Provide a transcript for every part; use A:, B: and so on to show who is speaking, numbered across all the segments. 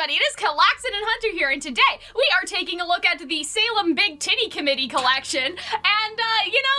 A: everybody, it is Calxiyn and Hunter here, and today we are taking a look at the Salem Big Titty Committee collection, and,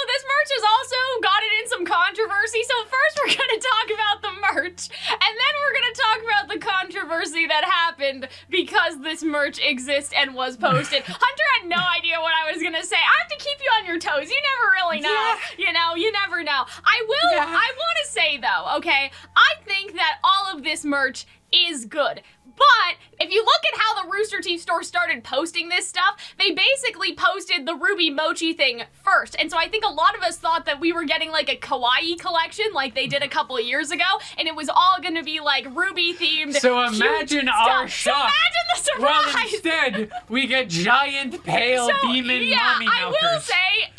A: this merch has also gotten in some controversy, so first we're gonna talk about the merch, and then we're gonna talk about the controversy that happened because this merch exists and was posted. Hunter had no idea what I was gonna say. I have to keep you on your toes. You never really know.
B: Yeah.
A: You never know. I want to say, though, okay, I think that all of this merch is good. But if you look at how the Rooster Teeth store started posting this stuff, they basically posted the RWBY mochi thing first. And so I think a lot of us thought that we were getting like a kawaii collection like they did a couple of years ago, and it was all gonna be like RWBY themed.
B: So imagine our shock.
A: So imagine the surprise.
B: Well, instead, we get giant, pale, demon mommy milkers.
A: I will say,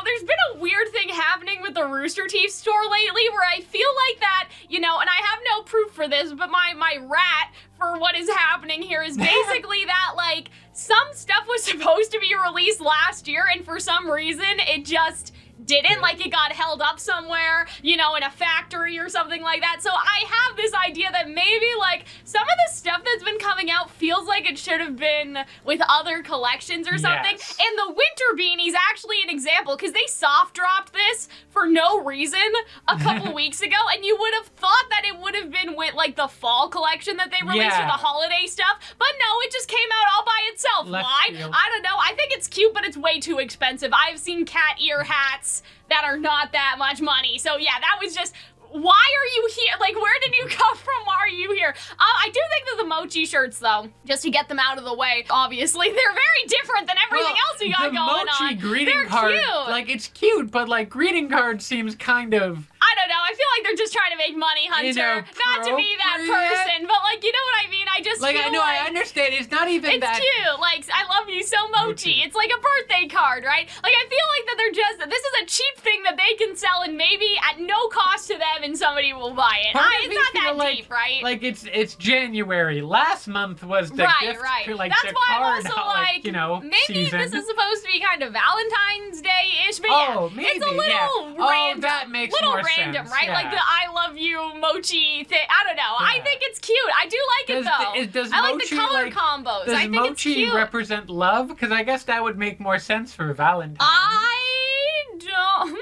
A: there's been a weird thing happening with the Rooster Teeth store lately where I feel like that, and I have no proof for this, but my rat for what is happening here is basically that, like, some stuff was supposed to be released last year, and for some reason, it just didn't. Like, it got held up somewhere, in a factory or something like that. So I have this idea that maybe, like, some of the stuff that's been coming out feels like it should have been with other collections or something.
B: Yes.
A: And the winter beanie's actually an example, because they soft dropped this for no reason a couple weeks ago, and you would have thought that it would have been with, like, the fall collection that they released for the holiday stuff, but no, it just came out all by itself. Why? I don't know. I think it's cute, but it's way too expensive. I've seen cat ear hats that are not that much money. So yeah, that was just, why are you here? Like, where did you come from? Why are you here? I do think that the mochi shirts, though, just to get them out of the way, obviously, they're very different than everything else we got going on.
B: The mochi greeting card,
A: cute.
B: like, it's cute, but, like, greeting card seems kind of...
A: I don't know. I feel like they're just trying to make money, Hunter. Not to be that person, but, like, you know what I mean? I just
B: like,
A: feel
B: I know, I understand. It's not even
A: it's
B: that...
A: It's cute. Like, I love you so, mochi. It's like a birthday card, right? Like, I feel like that this is a cheap thing that they can sell, and maybe at no cost to them, and somebody will buy it. It's not that deep, right?
B: Like, it's January. Last month was the gift, like,
A: that's
B: the
A: why
B: card,
A: I'm also maybe
B: season.
A: this is supposed to be kind of Valentine's Day-ish, but
B: maybe,
A: it's a little random.
B: That makes
A: little
B: more
A: random,
B: sense,
A: right?
B: yeah.
A: Like the I love you mochi thing. I don't know. I think it's cute. I do like it, though. I like the color combos. I think it's cute.
B: Does mochi represent love? Because I guess that would make more sense for Valentine's.
A: I don't...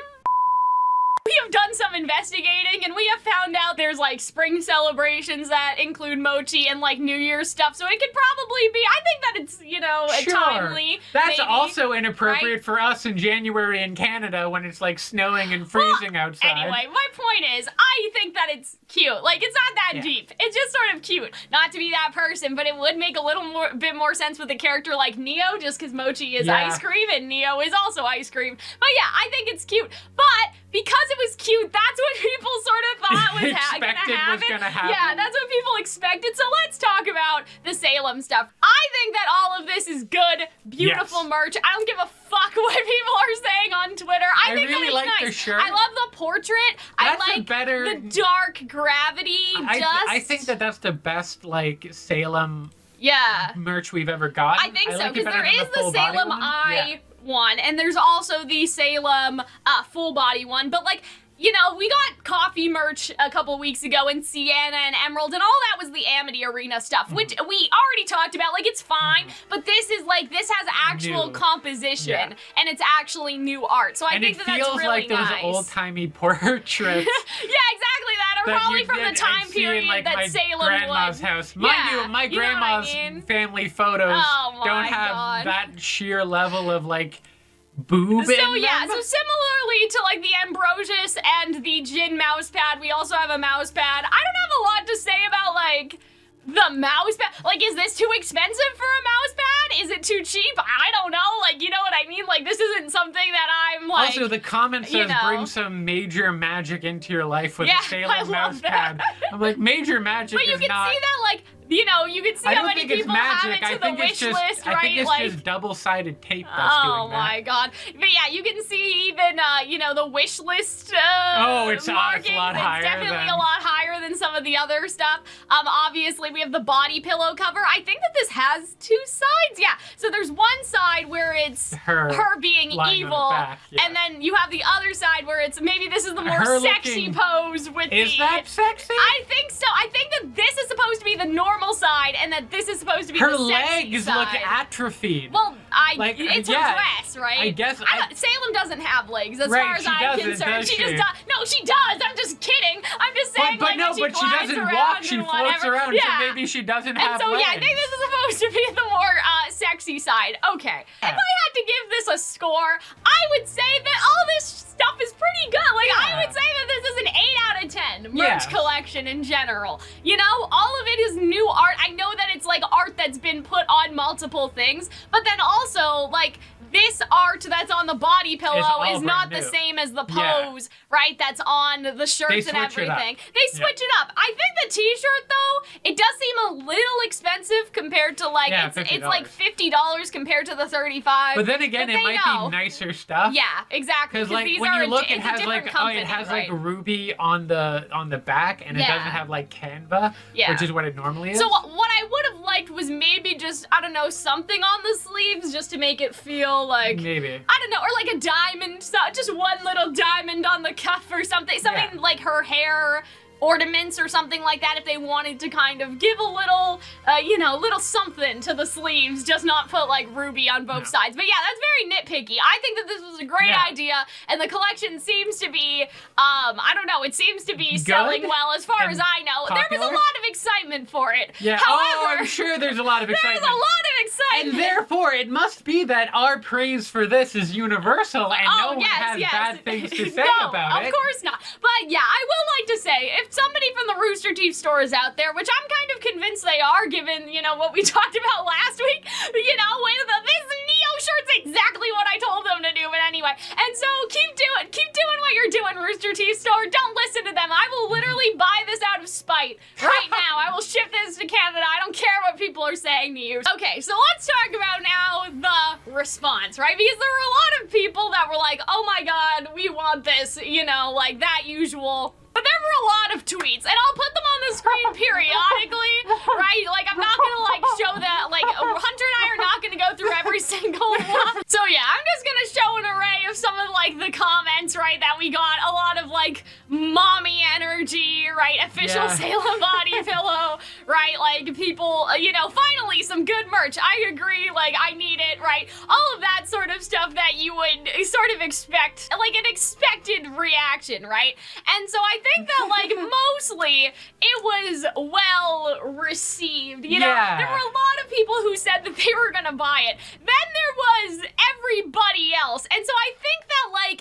A: We have done some investigating, and we have found out there's, like, spring celebrations that include mochi and, like, New Year's stuff, so it could probably be, I think that it's, timely.
B: That's
A: maybe,
B: also inappropriate for us in January in Canada when it's, like, snowing and freezing outside.
A: Anyway, my point is, I think that it's cute. Like, it's not that deep. It's just sort of cute. Not to be that person, but it would make a little bit more sense with a character like Neo, just because mochi is ice cream, and Neo is also ice cream. But yeah, I think it's cute. But because it was cute, that's what people sort of thought was gonna happen. Yeah, that's what people expected. So let's talk about the Salem stuff. I think that all of this is good, beautiful merch. I don't give a fuck what people are saying on Twitter. I think
B: really
A: that it's
B: like
A: nice.
B: the shirt.
A: I love the portrait. I like the dark gravity dust.
B: I think that that's the best, like, Salem merch we've ever gotten.
A: I think so, because
B: like
A: there is the Salem Eye one, and there's also the Salem full body one, but, like, we got coffee merch a couple weeks ago in Sienna and Emerald, and all that was the Amity Arena stuff, which we already talked about. Like, it's fine, but this is, like, this has actual composition, and it's actually new art. So I think that's really nice.
B: And it feels like those old-timey portraits.
A: Exactly that. Or probably from the time period
B: like,
A: that
B: my
A: Salem
B: grandma's house. Mind you, my grandma's family photos don't have that sheer level of, like, boob
A: so
B: in them.
A: So similarly to, like, the Ambrosius and the Gin mouse pad, we also have a mouse pad. I don't have a lot to say about, like, the mouse pad. Like, is this too expensive for a mouse pad? Is it too cheap? I don't know. Like, you know what I mean? Like, this isn't something that I'm, like...
B: Also, the comment says, bring some major magic into your life with a Salem mouse pad. I'm like, major magic is not...
A: But you can see that, like, you can see how many people have it to the wish list, right?
B: I think it's just double-sided tape that's doing that.
A: Oh my god. But yeah, you can see even, the wish list
B: it's a lot higher.
A: It's definitely a lot higher than some of the other stuff. Obviously, we have the body pillow cover. I think that this has two sides. Yeah. So there's one side where it's her being evil, and then you have the other side where it's maybe this is the more sexy pose with
B: Is that sexy?
A: I think so. I think that this is supposed to be the normal side, and that this is supposed to be the sexy side.
B: Her legs look atrophied.
A: Well, it's her dress, right?
B: I guess.
A: Salem doesn't have legs, as far as I'm concerned. She just does. No, she does. I'm just kidding. I'm just saying,
B: but she doesn't walk. She floats around, so maybe she doesn't have legs.
A: I think this is supposed to be the more sexy side. Okay. If I had to give this a score, I would say that all this stuff is pretty good. Like, I would say that this is an 8 out of 10 merch collection in general. You know, all of it is new art. I know that it's like art that's been put on multiple things, but then also, like, this art that's on the body pillow is not the same as the pose, right? That's on the shirts and everything. They switch it up. I think the t-shirt, though, it does seem a little expensive compared to, like, it's like $50 compared to the $35.
B: But then again, it might be nicer stuff.
A: Yeah, exactly.
B: Because, like, when you look, it has like RWBY on the back, and it doesn't have like Canva, which is what it normally is.
A: So what I would have liked was maybe just, I don't know, something on the sleeves just to make it feel like,
B: maybe,
A: I don't know, or like a diamond, just one little diamond on the cuff or something like her hair ornaments or something like that, if they wanted to kind of give a little, little something to the sleeves, just not put like RWBY on both sides. But yeah, that's very nitpicky. I think that this was a great idea, and the collection seems to be, I don't know, it seems to be selling well as far as I know.
B: Popular?
A: There was a lot of excitement for it.
B: Yeah.
A: However,
B: I'm sure there's a lot of excitement.
A: There's a lot of excitement.
B: And therefore, it must be that our praise for this is universal, and no one has bad things to say about it.
A: Of course not. But yeah, I will like to say, if somebody from the Rooster Teeth store is out there, which I'm kind of convinced they are, given, what we talked about last week, this Neo shirt's exactly what I told them to do, but anyway. And so keep doing what you're doing, Rooster Teeth store. Don't listen to them. I will literally buy this out of spite right now. I will ship this to Canada. I don't care what people are saying to you. Okay, so let's talk about now the response, right? Because there were a lot of people that were like, oh my god, we want this, like that usual. But there were a lot of tweets, and I'll put them on the screen periodically, right? Like, I'm not gonna, show that, Hunter and I are not gonna go through every single one. So yeah, I'm just gonna show an array of some of, the comments, right, that we got. A lot of, mommy energy, right? Official Salem body pillow, right? People, finally some good merch. I agree, I need it, right? All of that sort of stuff that you would sort of expect, an expected reaction, right? And so I think that, mostly it was well received. There were a lot of people who said that they were gonna buy it. Then there was everybody else. And so I think that,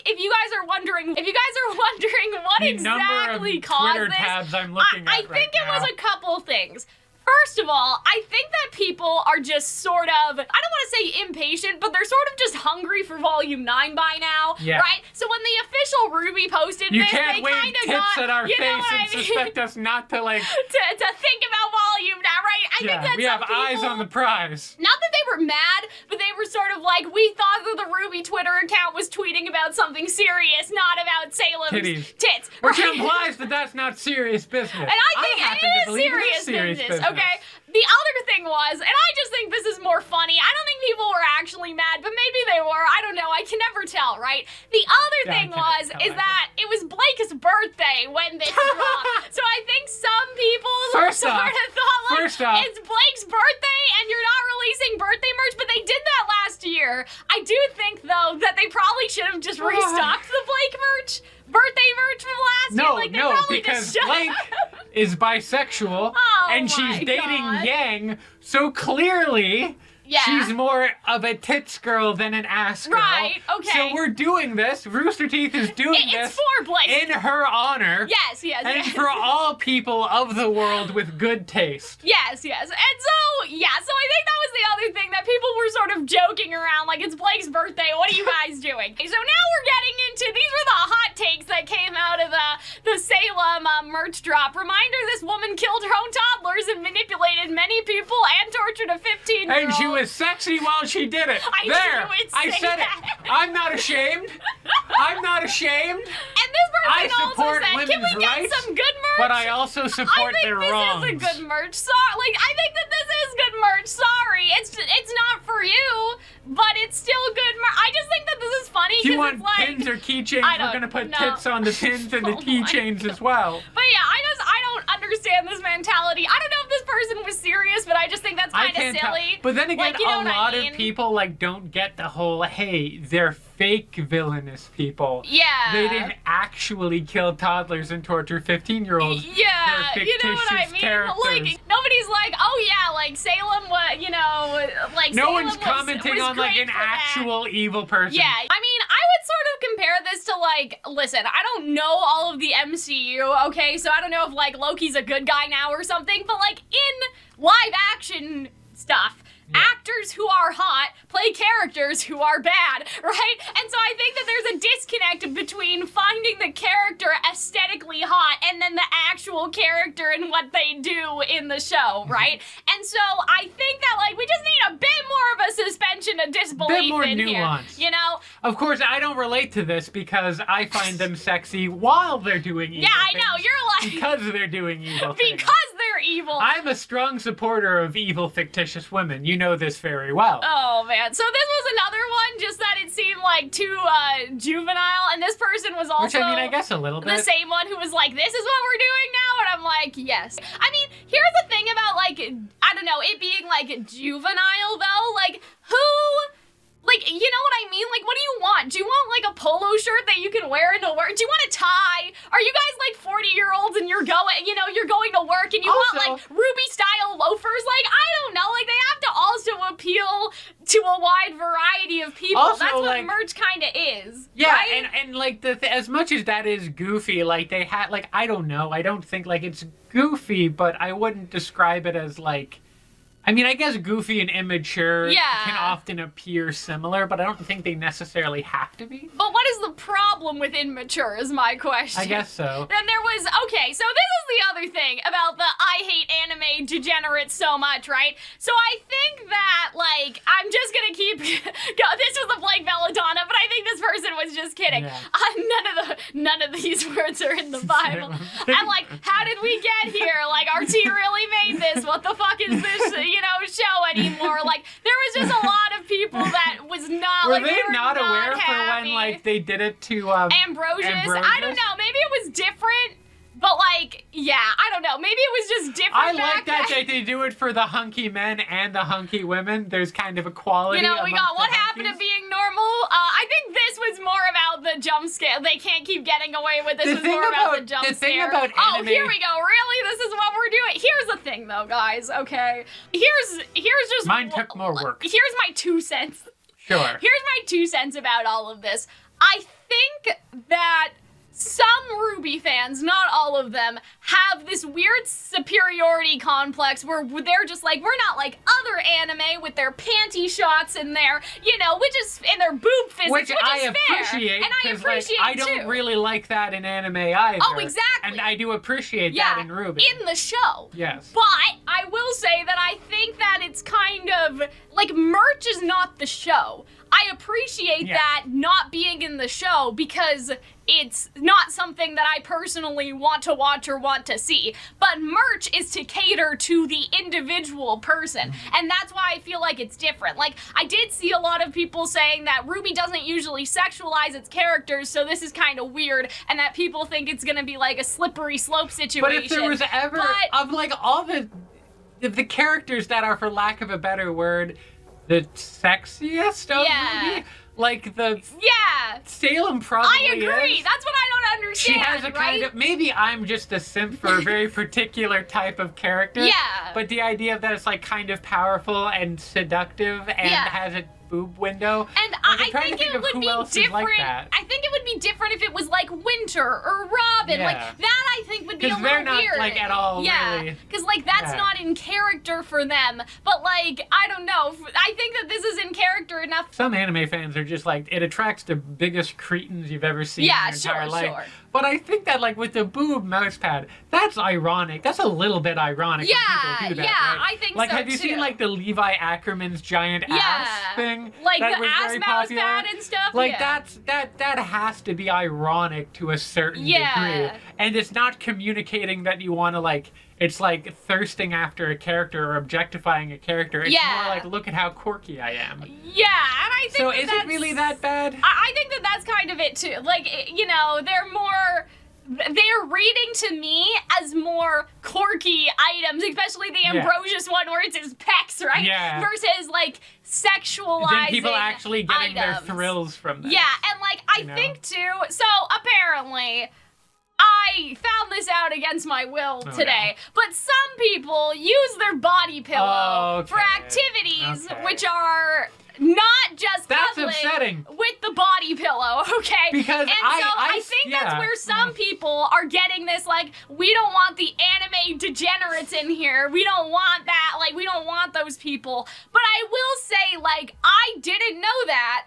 A: if you guys are wondering what exactly caused
B: Twitter
A: this,
B: tabs I'm looking at
A: I think it was a couple things. First of all, I think that people are just sort of, I don't want to say impatient, but they're sort of just hungry for Volume 9 by now, right? So when the official RWBY posted this, they kind of got,
B: tips at our face and suspect us not to,
A: to think about Volume 9, right? I think that
B: we have eyes on the prize.
A: Not that they were mad, but they were sort of we thought that the RWBY Twitter account was tweeting about something serious, not about Salem's tits.
B: Which implies that that's not serious business. And
A: I think it is serious business. Okay? The other thing was, and I just think this is more funny, I don't think people were actually mad, but maybe they were, I don't know, I can never tell, right? The other thing is that it was Blake's birthday when this dropped. So I think some people sort of thought, it's Blake's birthday and you're not releasing birthday merch, but they did that last year. I do think, though, that they probably should have just restocked the Blake birthday merch from last year.
B: No, because Blake is bisexual and she's dating Yang, so clearly she's more of a tits girl than an ass girl.
A: Right, okay.
B: So we're doing this, Rooster Teeth is doing this
A: for Blake.
B: In her honor.
A: Yes.
B: And for all people of the world with good taste.
A: Yes. And so I think that was the other thing, that people were sort of joking around, it's Blake's birthday, what are you guys doing? So now we're getting into, these were the hot takes that came out of the Salem merch drop. Reminder, this woman killed her own toddlers and manipulated many people and tortured a 15-year-old.
B: And she was sexy while she did it. I said it. I'm not ashamed.
A: And this person also said, can we get some good merch?
B: But I also support their wrongs.
A: I think this is a good merch. I think that this is good merch. Sorry. It's not for
B: want
A: like,
B: pins or keychains, we're gonna put tits on the pins and the keychains as well.
A: But yeah, I don't understand this mentality. I don't know if this person was serious, but I just think that's kind of silly.
B: But then again,
A: like,
B: a lot of people like don't get the whole, hey, they're fake villainous people.
A: Yeah.
B: They didn't actually kill toddlers and torture 15-year-olds.
A: Yeah,
B: they're
A: you know what I mean?
B: characters.
A: Like, nobody's like, oh yeah, like Salem was, you know, like
B: no
A: Salem
B: one's commenting
A: was
B: on like an
A: that.
B: actual evil person.
A: Yeah, I mean, I would sort of compare this to like, listen, I don't know all of the MCU, okay, so I don't know if like Loki's a good guy now or something, but like in live action stuff, actors who are hot play characters who are bad, right? And so I think that there's a disconnect between finding the character aesthetically hot and then the actual character and what they do in the show, right? And so I think that like we just need a bit more of a suspension of disbelief
B: bit more
A: in
B: nuance.
A: here, you know?
B: Of course, I don't relate to this because I find them sexy while they're doing evil
A: Yeah, I
B: things.
A: know, you're like...
B: Because they're doing evil things.
A: Because they're evil.
B: I'm a strong supporter of evil, fictitious women. You know this very well.
A: Oh, man. So this was another one, just that it seemed like too juvenile, and this person was also...
B: Which, I mean, I guess a little bit.
A: The same one who was like, this is what we're doing now, and I'm like, yes. I mean, here's the thing about, like, I don't know, it being, like, juvenile, though. Like, who... Like, you know what I mean? Like, what do you want? Do you want, like, a polo shirt that you can wear into work? Do you want a tie? Are you guys, like, 40-year-olds and you're going, you know, you're going to work and you want, like, RWBY-style loafers? Like, I don't know. Like, they have to also appeal to a wide variety of people.
B: Also,
A: that's what
B: like,
A: merch kind of is.
B: Yeah,
A: right?
B: and like, as much as that is goofy, like, they had, like, I don't know. I don't think, like, it's goofy, but I wouldn't describe it as, like... I mean, I guess goofy and immature can often appear similar, but I don't think they necessarily have to be.
A: But what is the problem with immature is my question.
B: I guess so.
A: Then there was, okay, so this is the other thing about the I hate anime degenerates so much, right? So I think that, like, I'm just gonna keep, this was a blank belladonna, but I think this person was just kidding.
B: Yeah.
A: None of these words are in the Bible. I'm like, how did we get here? Like, RT really made this. What the fuck is this, you know, show anymore? Like, there was just a lot of people that was not,
B: were
A: like,
B: they
A: were
B: not aware
A: happy.
B: for when, like, they did it to,
A: Ambrosius? I don't know. Maybe it was different. But, like, yeah, I don't know. Maybe it was just different.
B: I like that they do it for the hunky men and the hunky women. There's kind of equality.
A: You know, we got what happened to being normal. I think this was more about the jump scare. They can't keep getting away with this. This was more about the jump scare.
B: The thing about anime...
A: Oh, here we go. Really? This is what we're doing? Here's the thing, though, guys. Okay. Here's just...
B: Mine took more work.
A: Here's my 2 cents.
B: Sure.
A: Here's my 2 cents about all of this. I think that... some RWBY fans, not all of them, have this weird superiority complex where they're just like, we're not like other anime with their panty shots in there, you know, which is, in their boob physics, which
B: I
A: is fair.
B: appreciate,
A: and I appreciate,
B: like, I don't really like that in anime either.
A: Oh, exactly.
B: And I do appreciate that in RWBY.
A: In the show.
B: Yes.
A: But I will say that I think that it's kind of, like, merch is not the show. I appreciate that not being in the show because it's not something that I personally want to watch or want to see. But merch is to cater to the individual person. And that's why I feel like it's different. Like, I did see a lot of people saying that RWBY doesn't usually sexualize its characters, so this is kind of weird, and that people think it's gonna be like a slippery slope situation.
B: But if there was ever, of like all the characters that are, for lack of a better word, the sexiest of RWBY, like the Salem probably
A: I agree.
B: is.
A: That's what I don't understand.
B: She has a kind of, maybe I'm just a simp for a very particular type of character.
A: Yeah.
B: But the idea that it's like kind of powerful and seductive and has a boob window.
A: And
B: like,
A: I think it would be different.
B: Like that.
A: I think it would be different if it was like Winter or Robin. Like that I think would be a little weird.
B: Because they're not like at all really.
A: Because like that's not in character for them. But like, I don't know. I think that this is in character enough.
B: Some anime fans are just like, it attracts the biggest cretins you've ever seen in your entire life. But I think that like with the boob mouse pad, that's ironic. That's a little bit ironic when people do that, right?
A: I think
B: like,
A: so
B: have you
A: too.
B: seen like the Levi Ackerman's giant ass thing?
A: Like
B: that
A: the
B: was
A: ass
B: very
A: mouse
B: popular?
A: pad and stuff?
B: Like that has to be ironic to a certain degree. And it's not communicating that you want to like, it's like thirsting after a character or objectifying a character. It's more like, look at how quirky I am.
A: Yeah, and I think
B: so is it really that bad?
A: I think that that's kind of it too. Like, you know, they're reading to me as more quirky items, especially the Ambrosius one where it's his pecs, right?
B: Yeah.
A: Versus, like, sexualizing
B: then people actually getting
A: items.
B: their thrills from this.
A: Yeah, and, like, I think, too, so apparently, I found this out against my will today, but some people use their body pillow for activities which are not just cuddling with the body pillow, okay?
B: Because
A: I think that's where some people are getting this, like, we don't want the anime degenerates in here. We don't want that. Like, we don't want those people. But I will say, like, I didn't know that.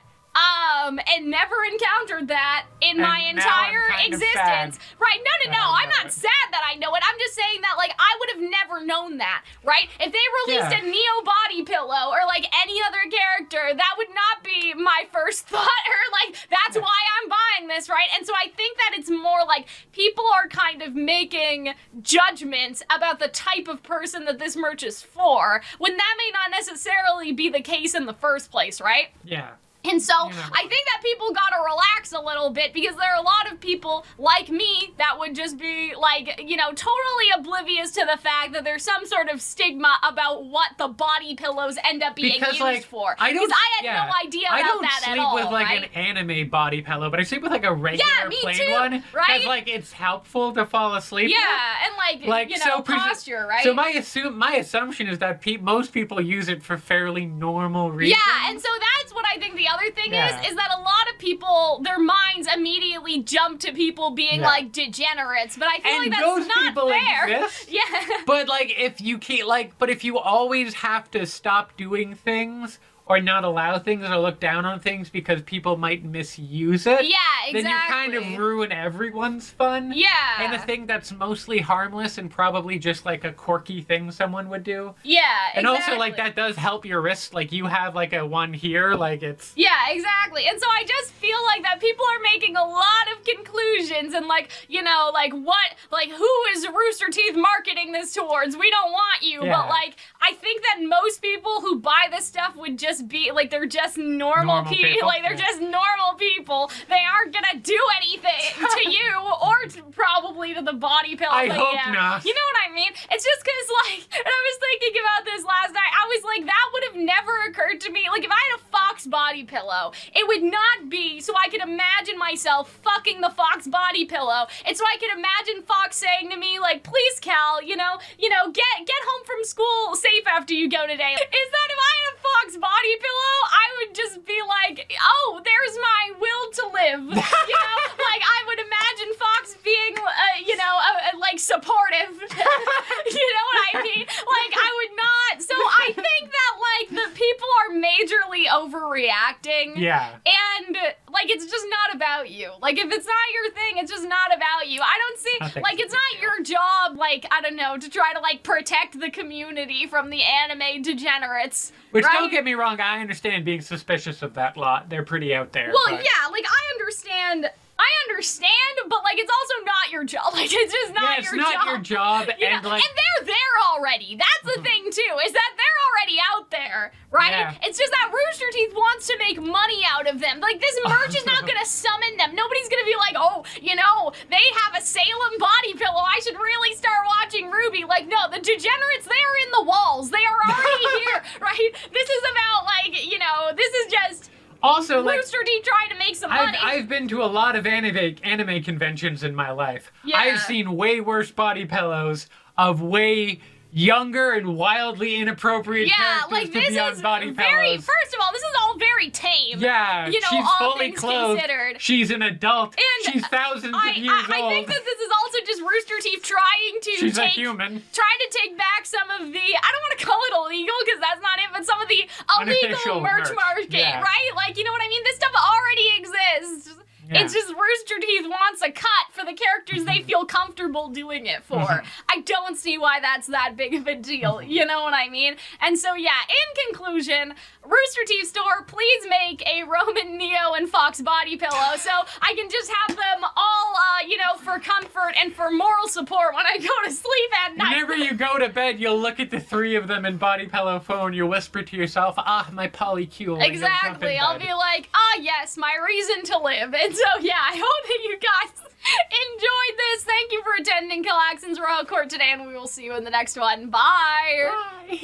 A: And never encountered that in my entire existence. Right, no, I'm not sad that I know it. I'm just saying that, like, I would have never known that, right? If they released a Neo body pillow or, like, any other character, that would not be my first thought, or, like, that's why I'm buying this, right? And so I think that it's more like people are kind of making judgments about the type of person that this merch is for, when that may not necessarily be the case in the first place, right?
B: Yeah.
A: And so I think that people gotta relax a little bit, because there are a lot of people like me that would just be like, you know, totally oblivious to the fact that there's some sort of stigma about what the body pillows end up being used for. Because I had no idea about that at all.
B: I don't sleep with like an anime body pillow, but I sleep with like a regular plain one.
A: Right?
B: Because like it's helpful to fall asleep with.
A: And like you know, posture, right?
B: So my assumption is that most people use it for fairly normal reasons.
A: Yeah, and so that's what I think the other thing is that a lot of people, their minds immediately jump to people being like degenerates, but I feel like that's not fair.
B: Exist, but like if you always have to stop doing things or not allow things or look down on things because people might misuse it, then you kind of ruin everyone's fun. And a thing that's mostly harmless and probably just like a quirky thing someone would do. And also like that does help your wrist. Like you have like a one here, like it's...
A: And so I just feel like that people are making a lot of conclusions and like, you know, like who is Rooster Teeth marketing this towards? We don't want you. But like, I think that most people who buy this stuff would just be like, they're just normal people. Like they're just normal people. They aren't gonna do anything to you or probably to the body pillow.
B: I hope not.
A: You know what I mean? It's just because like, and I was thinking about this last night. I was like, that would have never occurred to me. Like if I had a fox body pillow, it would not be so I could imagine myself fucking the fox body pillow. And so I could imagine Fox saying to me like, please Cal, you know, get home from school safe after you go today. Is that if I had a fox body pillow, I would just be like, oh, there's my will to live. You know, like I would imagine Fox being, like supportive. You know what I mean? Like I would not. So I think that like the people are majorly overreacting. And like it's just not about you. Like if it's not your thing, it's just not about you. I don't see like it's not your job. Like I don't know, to try to like protect the community from the anime degenerates.
B: Which don't get me wrong, I understand being suspicious of that lot. They're pretty out there.
A: Well, yeah, like I understand, but like it's also not your job. Like it's just not your job.
B: Yeah, it's not your job, and like...
A: And they're there already. That's the thing too, is that they're already out there, right?
B: Yeah.
A: It's just that Rooster Teeth wants to make money out of them. Like this merch is not gonna summon them. Nobody's gonna be like, oh, you know, they have a Salem body pillow. I should really start watching RWBY. Like, no, the degenerates, they are in the walls. They are already here, right? This is about like, you know, this is just...
B: Also, like,
A: Rooster Teeth trying to make some money.
B: I've been to a lot of anime conventions in my life. I've seen way worse body pillows of way younger and wildly inappropriate characters to be on body pillows.
A: First of all, this is all very tame.
B: Yeah,
A: you know,
B: she's
A: all
B: fully
A: things
B: clothed.
A: Considered.
B: She's an adult.
A: And
B: she's thousands of years old.
A: I think that this is also just Rooster Teeth trying to
B: a human.
A: Trying to take back some of the, I don't want to call it illegal because that's not it, but some of the illegal merch market, right? Like, you know what I mean? This stuff already exists. It's just Rooster Teeth wants a cut for the character characters they feel comfortable doing it for. I don't see why that's that big of a deal. You know what I mean? And so, yeah, in conclusion, Rooster Teeth store, please make a Roman, Neo, and Fox body pillow so I can just have them all, you know, for comfort and for moral support when I go to sleep at night.
B: Whenever you go to bed, you'll look at the three of them in body pillow phone. You whisper to yourself, "Ah, my polycule."
A: Exactly. I'll be like, "Ah, yes, my reason to live." And so, yeah, I hope that you guys enjoyed this. Thank you for attending Calxyn's Royal Court today, and we will see you in the next one. Bye.
B: Bye.